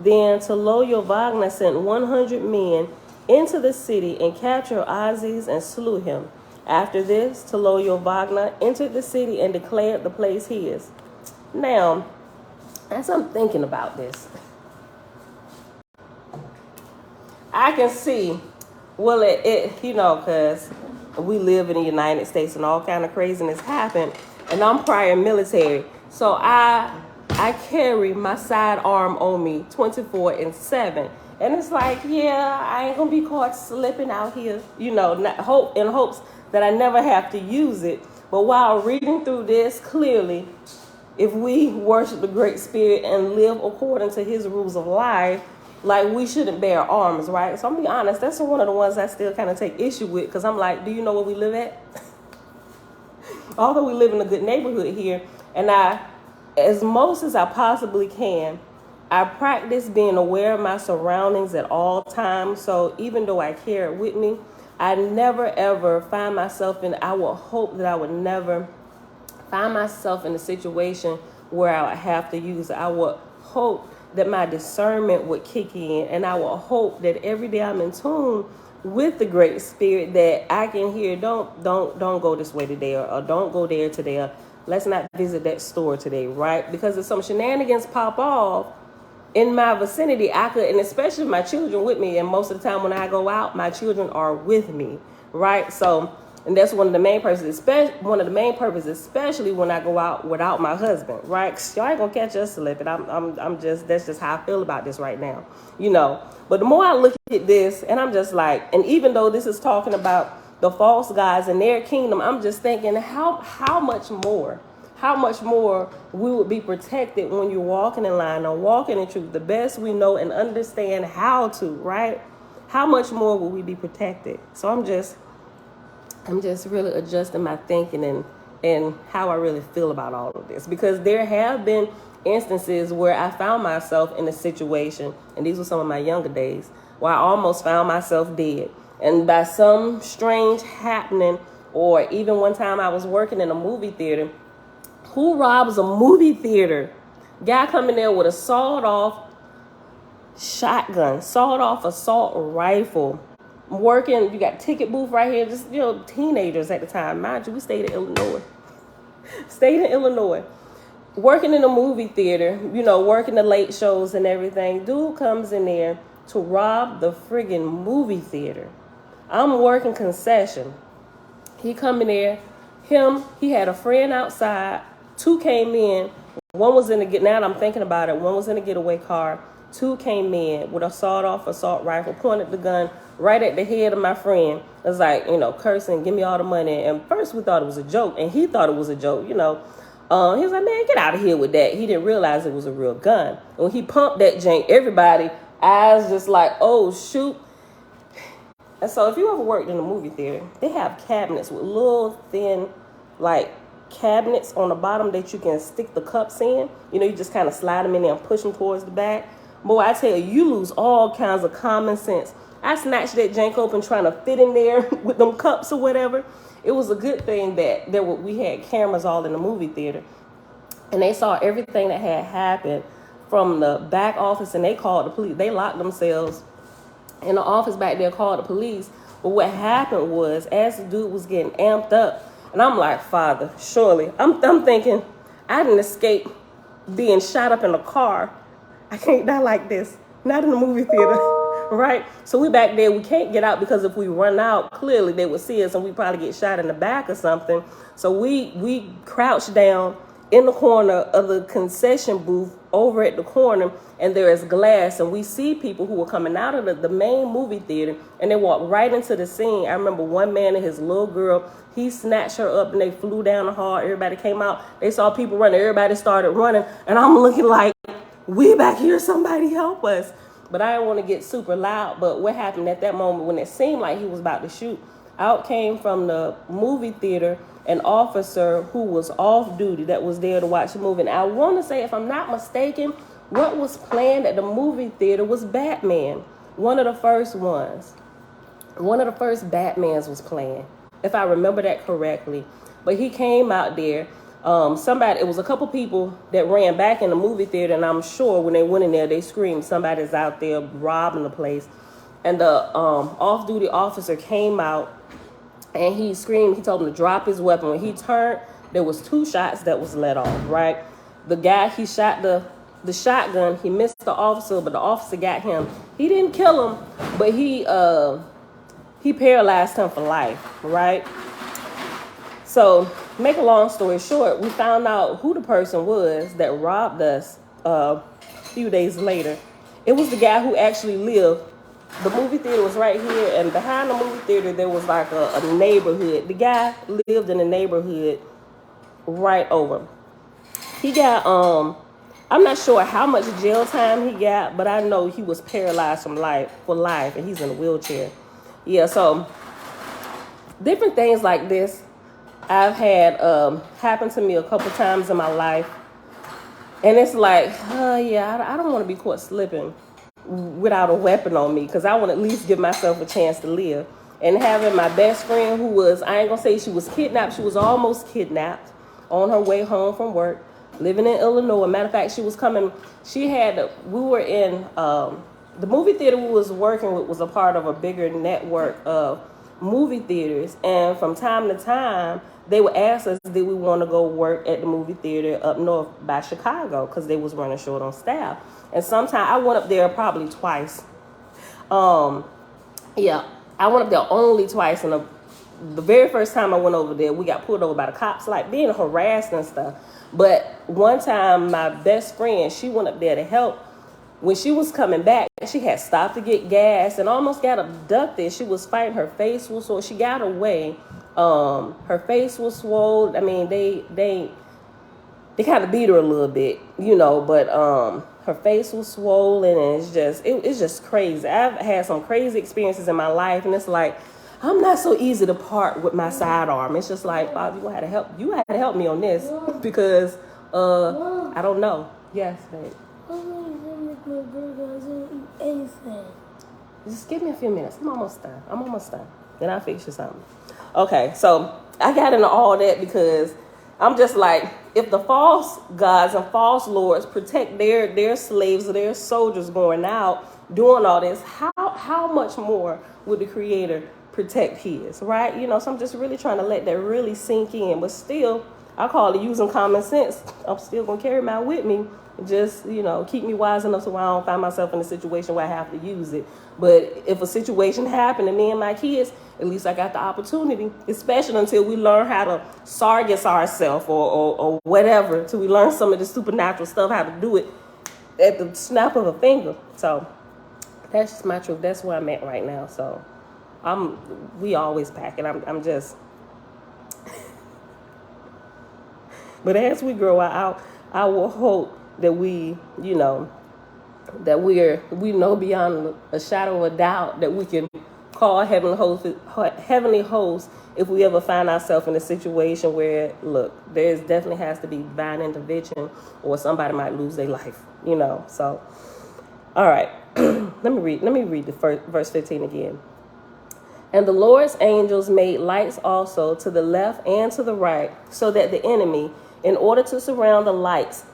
Then Jehovih sent 100 men into the city and captured Oahspe and slew him. After this, Jehovih entered the city and declared the place his. Now, as I'm thinking about this, I can see, well, because we live in the United States and all kind of craziness happened, and I'm prior military, so I carry my sidearm on me 24/7, and it's like, yeah, I ain't gonna be caught slipping out here, in hopes that I never have to use it. But while reading through this, clearly, if we worship the Great Spirit and live according to his rules of life, like, we shouldn't bear arms, right? So I'm gonna be honest, that's one of the ones I still kind of take issue with, because I'm like, do you know where we live at? Although we live in a good neighborhood here, and as most as I possibly can, I practice being aware of my surroundings at all times. So even though I carry it with me, I never ever find myself I would hope that I would never find myself in a situation where I would have to use it. I would hope that my discernment would kick in, and I will hope that every day I'm in tune with the Great Spirit, that I can hear, don't go this way today, or don't go there today, or let's not visit that store today, right? Because if some shenanigans pop off in my vicinity, I could, and especially my children with me, and most of the time when I go out, my children are with me, right? So And that's one of the main purposes, especially when I go out without my husband, right? 'Cause y'all ain't gonna catch us slipping. That's just how I feel about this right now, you know. But the more I look at this, and I'm just like, and even though this is talking about the false gods and their kingdom, I'm just thinking how much more we would be protected when you're walking in line or walking in truth, the best we know and understand how to, right? How much more will we be protected? So I'm just really adjusting my thinking and how I really feel about all of this. Because there have been instances where I found myself in a situation, and these were some of my younger days, where I almost found myself dead. And by some strange happening, or even one time I was working in a movie theater. Who robs a movie theater? Guy coming there with a sawed-off shotgun, sawed-off assault rifle. Working, you got ticket booth right here, just, you know, teenagers at the time. Mind you, we stayed in Illinois. Working in a movie theater, you know, working the late shows and everything. Dude comes in there to rob the friggin' movie theater. I'm working concession. He come in there. He had a friend outside. 2 came in. One was in the now that I'm thinking about it. One was in a getaway car. 2 came in with a sawed-off assault rifle, pointed the gun right at the head of my friend. It was like, you know, cursing, give me all the money. And first we thought it was a joke, and he thought it was a joke, you know. He was like, man, get out of here with that. He didn't realize it was a real gun. And when he pumped that jank, everybody eyes just like, oh, shoot. And so if you ever worked in a movie theater, they have cabinets with little thin, like, cabinets on the bottom that you can stick the cups in. You know, you just kind of slide them in there and push them towards the back. Boy, I tell you lose all kinds of common sense. I snatched that jank open trying to fit in there with them cups or whatever. It was a good thing that we had cameras all in the movie theater. And they saw everything that had happened from the back office, and they called the police. They locked themselves in the office back there, called the police. But what happened was, as the dude was getting amped up, and I'm like, Father, surely. I'm thinking, I didn't escape being shot up in a car. I can't die like this. Not in the movie theater, right? So we back there, we can't get out because if we run out, clearly they would see us and we probably get shot in the back or something. So we crouched down in the corner of the concession booth over at the corner, and there is glass, and we see people who were coming out of the main movie theater, and they walked right into the scene. I remember one man and his little girl, he snatched her up and they flew down the hall. Everybody came out. They saw people running. Everybody started running, and I'm looking like, we back here, somebody help us. But I didn't want to get super loud. But what happened at that moment when it seemed like he was about to shoot, out came from the movie theater an officer who was off duty that was there to watch the movie. And I want to say, if I'm not mistaken, what was playing at the movie theater was Batman. One of the first ones. One of the first Batmans was playing, if I remember that correctly. But he came out there. It was a couple people that ran back in the movie theater, and I'm sure when they went in there, they screamed, somebody's out there robbing the place. And the off-duty officer came out, and he screamed. He told him to drop his weapon. When he turned, there was 2 shots that was let off, right? The guy, he shot the shotgun. He missed the officer, but the officer got him. He didn't kill him, but he paralyzed him for life, right? So, make a long story short, we found out who the person was that robbed us a few days later. It was the guy who actually lived. The movie theater was right here, and behind the movie theater, there was like a neighborhood. The guy lived in the neighborhood right over. He got, I'm not sure how much jail time he got, but I know he was paralyzed for life, and he's in a wheelchair. Yeah, so different things like this I've had happen to me a couple times in my life. And it's like, I don't want to be caught slipping without a weapon on me, because I want to at least give myself a chance to live. And having my best friend who was, I ain't going to say she was kidnapped, she was almost kidnapped on her way home from work, living in Illinois. Matter of fact, she was coming, we were in, the movie theater we was working with was a part of a bigger network of movie theaters. And from time to time, they would ask us, did we want to go work at the movie theater up north by Chicago, because they was running short on staff. And sometimes I went up there probably twice. I went up there only twice in the very first time I went over there, we got pulled over by the cops, like being harassed and stuff. But one time, my best friend, she went up there to help. When she was coming back, she had stopped to get gas and almost got abducted. She was fighting. Her face was swollen. She got away. Her face was swollen. I mean, they kind of beat her a little bit, you know, but her face was swollen, and it's just crazy. I've had some crazy experiences in my life, and it's like, I'm not so easy to part with my sidearm. It's just like, Bob, you had to help me on this because I don't know. Yes, babe. Just give me a few minutes. I'm almost done. Then I'll fix you something. Okay, so I got into all that because I'm just like, if the false gods and false lords protect their slaves or their soldiers going out doing all this, how much more would the Creator protect his, right? You know, so I'm just really trying to let that really sink in. But still, I call it using common sense. I'm still going to carry mine with me. Just, you know, keep me wise enough so I don't find myself in a situation where I have to use it. But if a situation happened to me and my kids, at least I got the opportunity, especially until we learn how to sargus ourselves or whatever, till we learn some of the supernatural stuff, how to do it at the snap of a finger. So that's just my truth. That's where I'm at right now. So we always packing. I'm just, but as we grow out, I will hope that we, you know, that we know beyond a shadow of a doubt that we can call heavenly hosts if we ever find ourselves in a situation where, look, there definitely has to be divine intervention or somebody might lose their life, you know. So, all right, let me read the first, verse 15 again. And the Lord's angels made lights also to the left and to the right, so that the enemy, in order to surround the lights,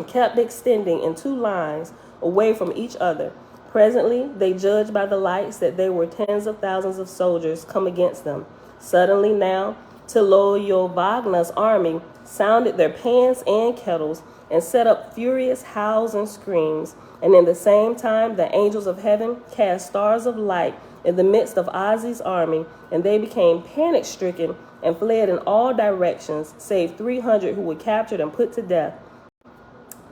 kept extending in two lines away from each other. Presently, they judged by the lights that there were tens of thousands of soldiers come against them. Suddenly now, Jehovah's army sounded their pans and kettles and set up furious howls and screams. And in the same time, the angels of heaven cast stars of light in the midst of Oahspe's army, and they became panic-stricken and fled in all directions, save 300 who were captured and put to death.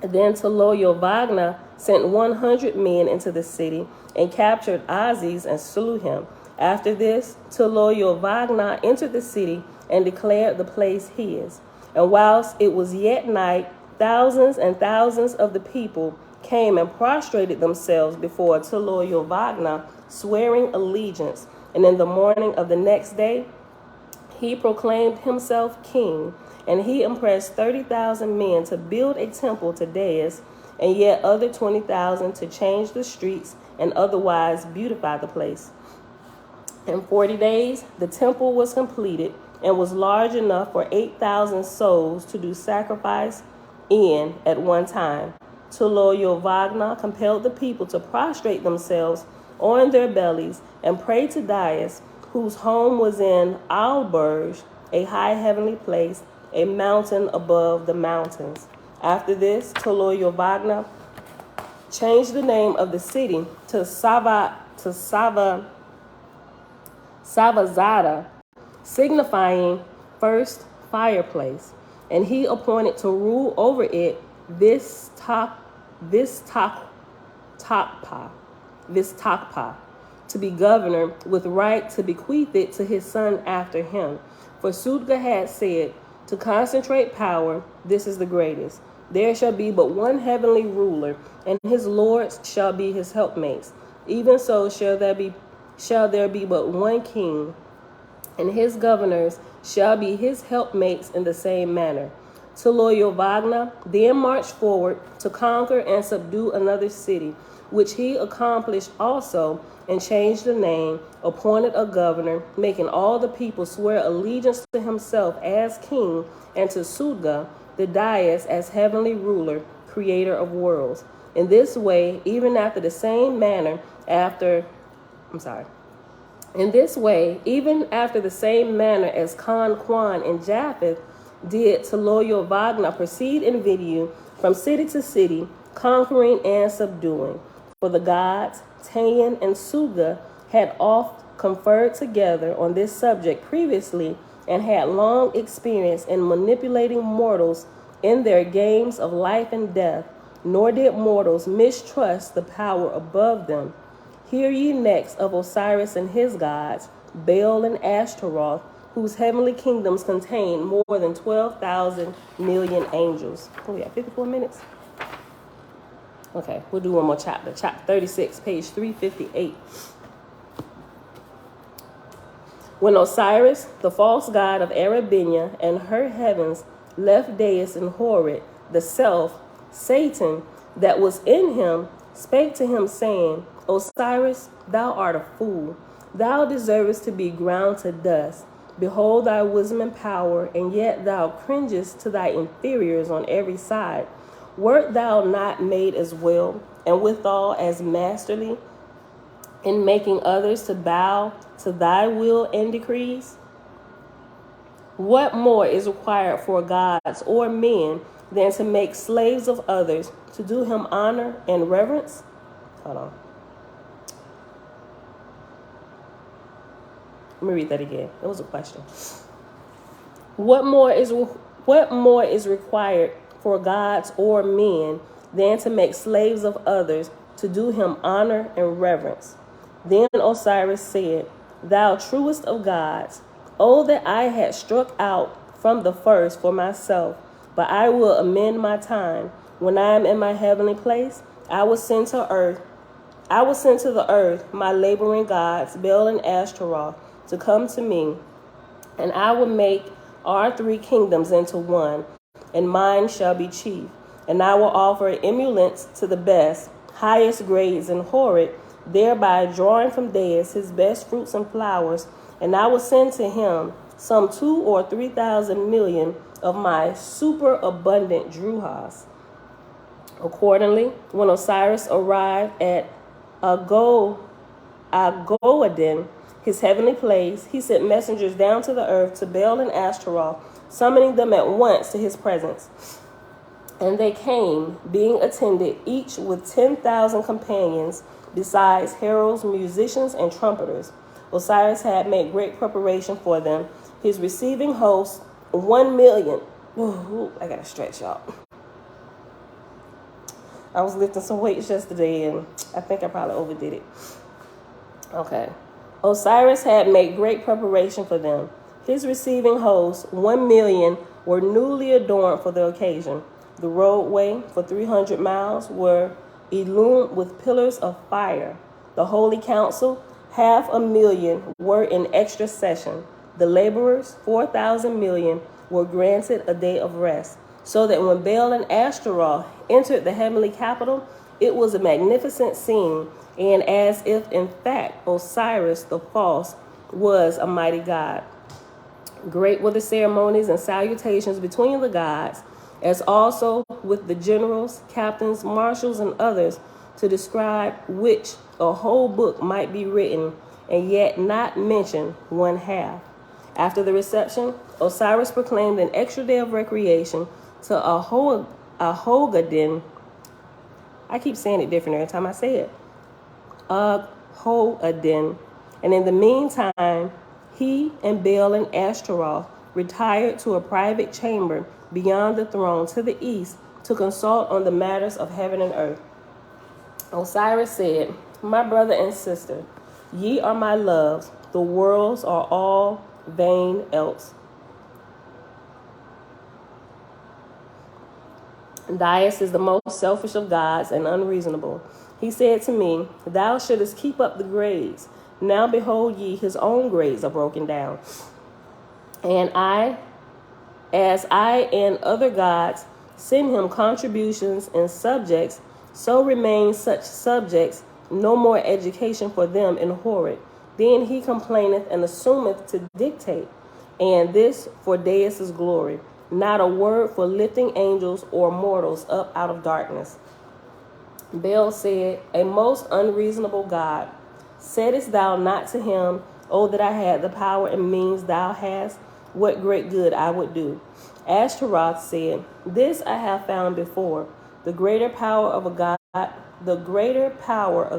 And then Jehovah sent 100 men into the city and captured Oahspe and slew him. After this, Jehovah entered the city and declared the place his. And whilst it was yet night, thousands and thousands of the people came and prostrated themselves before Jehovah, swearing allegiance. And in the morning of the next day, he proclaimed himself king. And he impressed 30,000 men to build a temple to Doth, and yet other 20,000 to change the streets and otherwise beautify the place. In 40 days, the temple was completed and was large enough for 8,000 souls to do sacrifice in at one time. Jehovah compelled the people to prostrate themselves on their bellies and pray to Doth, whose home was in Alberg, a high heavenly place, a mountain above the mountains. After this, Jehovah changed the name of the city to Savazada, signifying first fireplace. And he appointed to rule over it this Takpa, to be governor with right to bequeath it to his son after him. For Sudga had said, to concentrate power, this is the greatest. There shall be but one heavenly ruler, and his lords shall be his helpmates. Even so shall there be but one king, and his governors shall be his helpmates in the same manner. Jehovah then marched forward to conquer and subdue another city, which he accomplished also, and changed the name, appointed a governor, making all the people swear allegiance to himself as king, and to Sudga, the Doth, as heavenly ruler, creator of worlds. In this way, even after the same manner as Khan Kwan and Japheth did Jehovah proceed in video from city to city, conquering and subduing. For the gods, Tayan and Suga, had oft conferred together on this subject previously and had long experience in manipulating mortals in their games of life and death, nor did mortals mistrust the power above them. Hear ye next of Osiris and his gods, Baal and Ashtaroth, whose heavenly kingdoms contain more than 12,000 million angels. Oh, we got 54 minutes? Okay, we'll do one more chapter. Chapter 36, page 358. When Osiris, the false god of Arabinia, and her heavens left Deus and Horeb, the self, Satan, that was in him, spake to him, saying, Osiris, thou art a fool. Thou deservest to be ground to dust. Behold thy wisdom and power, and yet thou cringest to thy inferiors on every side. Wert thou not made as well, and withal as masterly, in making others to bow to thy will and decrees? What more is required for gods or men than to make slaves of others, to do him honor and reverence? Hold on. Let me read that again. It was a question. What more is required for gods or men than to make slaves of others, to do him honor and reverence? Then Osiris said, Thou truest of gods, oh that I had struck out from the first for myself, but I will amend my time. When I am in my heavenly place, I will send to the earth my laboring gods, Baal and Ashtaroth, to come to me, and I will make our three kingdoms into one, and mine shall be chief. And I will offer emulants to the best, highest grades in Horeb, thereby drawing from Deus his best fruits and flowers, and I will send to him some 2,000 or 3,000 million of my superabundant druhas. Accordingly, when Osiris arrived at Agoadin, his heavenly place, he sent messengers down to the earth to Baal and Ashtaroth, summoning them at once to his presence. And they came, being attended each with 10,000 companions, besides heralds, musicians, and trumpeters. Osiris had made great preparation for them. His receiving host, 1 million. Ooh, I gotta stretch, y'all. I was lifting some weights yesterday, and I think I probably overdid it. Okay. Osiris had made great preparation for them. His receiving hosts, 1 million, were newly adorned for the occasion. The roadway for 300 miles were illumined with pillars of fire. The holy council, 500,000, were in extra session. The laborers, 4,000 million, were granted a day of rest, so that when Baal and Ashtaroth entered the heavenly capital, it was a magnificent scene, and as if in fact Osiris the false was a mighty god. Great were the ceremonies and salutations between the gods, as also with the generals, captains, marshals, and others, to describe which a whole book might be written, and yet not mention one half. After the reception, Osiris proclaimed an extra day of recreation to Ahogadin. I keep saying it different every time I say it. Ahogadin. And in the meantime, he and Baal and Ashtaroth retired to a private chamber beyond the throne to the east to consult on the matters of heaven and earth. Osiris said, My brother and sister, ye are my loves. The worlds are all vain else. Deus is the most selfish of gods and unreasonable. He said to me, Thou shouldest keep up the grades. Now behold ye, his own grades are broken down. And as I and other gods send him contributions and subjects, so remain such subjects no more education for them in Horeb. Then he complaineth and assumeth to dictate, and this for Deus's glory. Not a word for lifting angels or mortals up out of darkness. Baal said, A most unreasonable God, saidest thou not to him, O that I had the power and means thou hast, what great good I would do? Ashtaroth said, This I have found before. The greater power a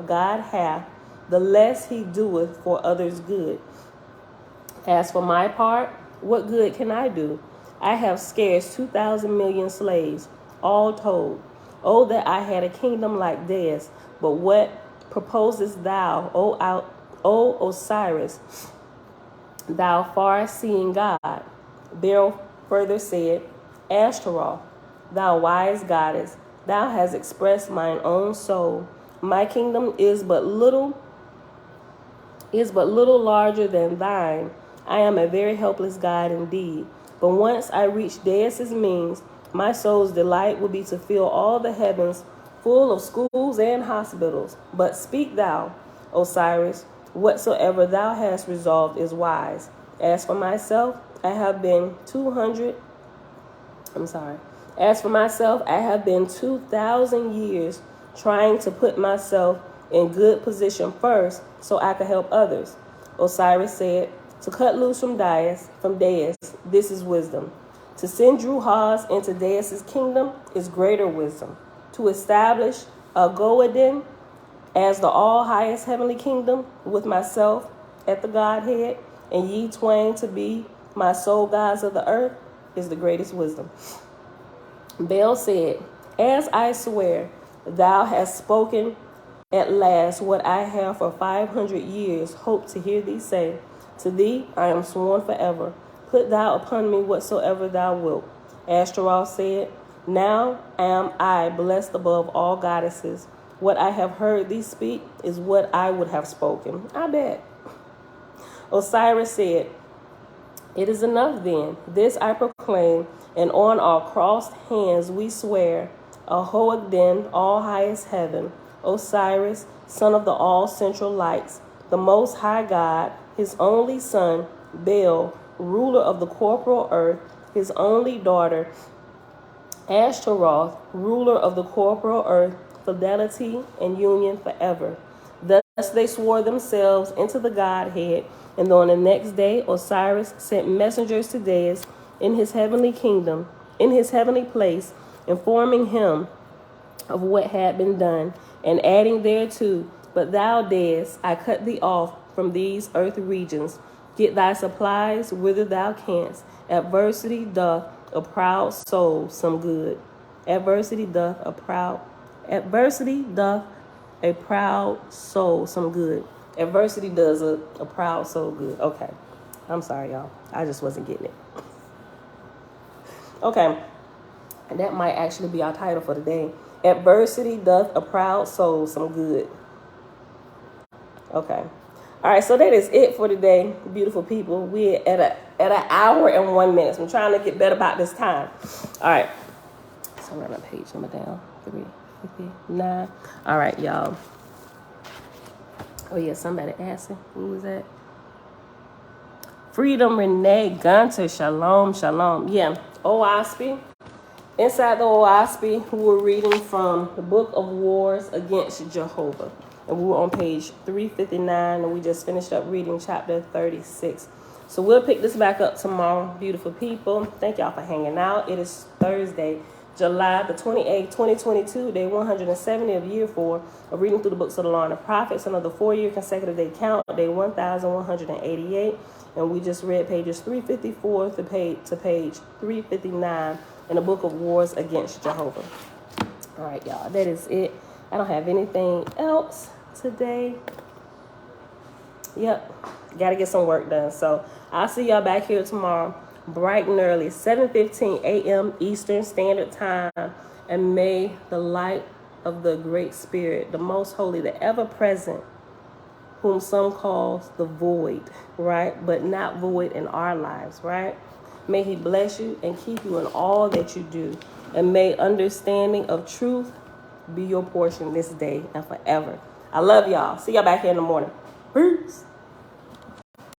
God hath, the less he doeth for others' good. As for my part, what good can I do? I have scarce 2,000 million slaves, all told. Oh, that I had a kingdom like theirs. But what proposest thou, O Osiris, thou far-seeing God? Beryl further said, Ashtaroth, thou wise goddess, thou hast expressed mine own soul. My kingdom is but little larger than thine. I am a very helpless God indeed. But once I reach Deus's means, my soul's delight will be to fill all the heavens full of schools and hospitals. But speak thou, Osiris, whatsoever thou hast resolved is wise. As for myself, I have been 2,000 years trying to put myself in good position first so I could help others. Osiris said, to cut loose from Deus, this is wisdom. To send Druhas into Deus's kingdom is greater wisdom. To establish a Goadin as the all-highest heavenly kingdom with myself at the Godhead and ye twain to be my sole gods of the earth is the greatest wisdom. Baal said, as I swear, thou hast spoken at last what I have for 500 years hoped to hear thee say. To thee I am sworn forever. Put thou upon me whatsoever thou wilt. Ashtaroth said, now am I blessed above all goddesses. What I have heard thee speak is what I would have spoken. I bet. Osiris said, it is enough then. This I proclaim, and on our crossed hands we swear, Ahoagden, all highest heaven, Osiris, son of the all central lights, the most high God, his only son, Baal, ruler of the corporal earth, his only daughter, Ashtaroth, ruler of the corporal earth, fidelity and union forever. Thus they swore themselves into the Godhead, and on the next day Osiris sent messengers to Deus in his heavenly kingdom, in his heavenly place, informing him of what had been done, and adding thereto, but thou, Deus, I cut thee off from these earth regions. Get thy supplies whither thou canst. Adversity doth a proud soul some good. Adversity doth a proud soul some good. Adversity does a proud soul good. Okay. I'm sorry, y'all. I just wasn't getting it. Okay. And that might actually be our title for today. Adversity doth a proud soul some good. Okay. All right, so that is it for today, beautiful people. We're at an hour and 1 minute. So I'm trying to get better about this time. All right. So I'm writing my page number down. 359. All right, y'all. Oh, yeah, somebody asking. Who was that? Freedom Renee Gunter. Shalom, shalom. Yeah, Oahspe. Inside the Oahspe, we were reading from the Book of Wars Against Jehovih. And we were on page 359, and we just finished up reading chapter 36. So we'll pick this back up tomorrow, beautiful people. Thank y'all for hanging out. It is Thursday, July the 28th, 2022, day 170 of year 4 of reading through the books of the Law and the Prophets, another 4-year consecutive day count, day 1188. And we just read pages 354 to page 359 in the Book of Wars Against Jehovih. All right, y'all, that is it. I don't have anything else today. Yep, got to get some work done. So I'll see y'all back here tomorrow, bright and early, 7:15 a.m. Eastern Standard Time. And may the light of the Great Spirit, the Most Holy, the ever-present, whom some calls the void, right? But not void in our lives, right? May he bless you and keep you in all that you do. And may understanding of truth be your portion this day and forever. I love y'all. See y'all back here in the morning. Peace.